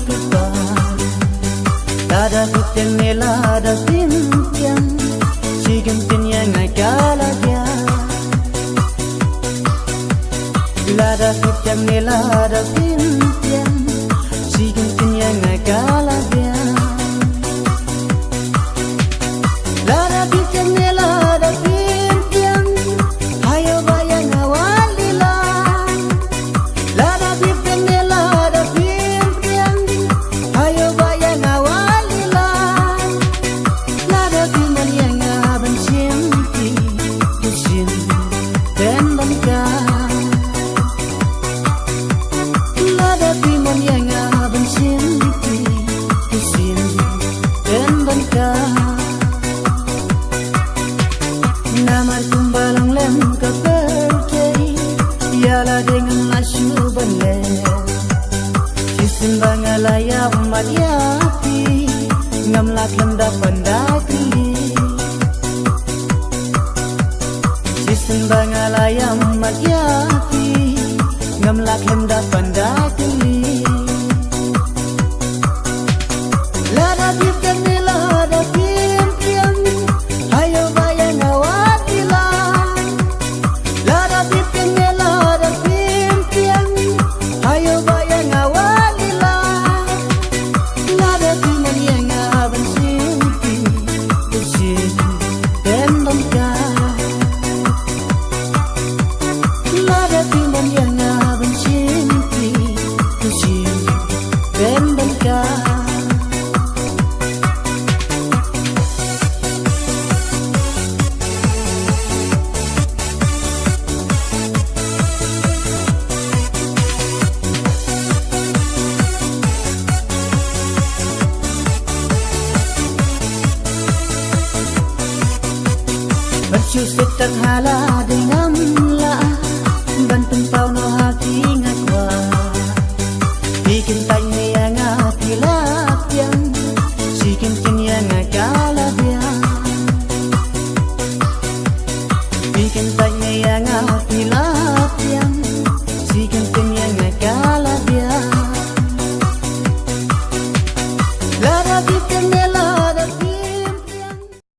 kita Lada kutem ne lada pintiang Sigam pinyang nagala dia Lada kutem ne lada pintiang Sigam pinyang nagala dia Lada kutem ne lada pintiang Hayo bayang awalila Lada kutem ne lada pintiang Hayo bayang awalila Lada pingan yang aban siempi Kusin dan bangka Lada pingan yang aban siempi Kusin dan bangka Namar kumbalang lem kaperkei Yala dengan masyuban lem Sisim bangalaya madiati Ngamlak lemda pandakli Sisim bangalaya madiati Ngamlak lemda pandakli Lada bibkan ni lada pimpiang Hayo bayang awatila Lada bibkan ni lada pimpiang Hayo bayang awalila Lada pingan yang aban simpi Kusin dan bangka Lada pingan yang aban simpi Kusin dan bangka Bercusut terhala dengan la Bantung pau no hati ngakwa Bikin tanya yang hati lapian Sikin yang ngakala dia Bikin tanya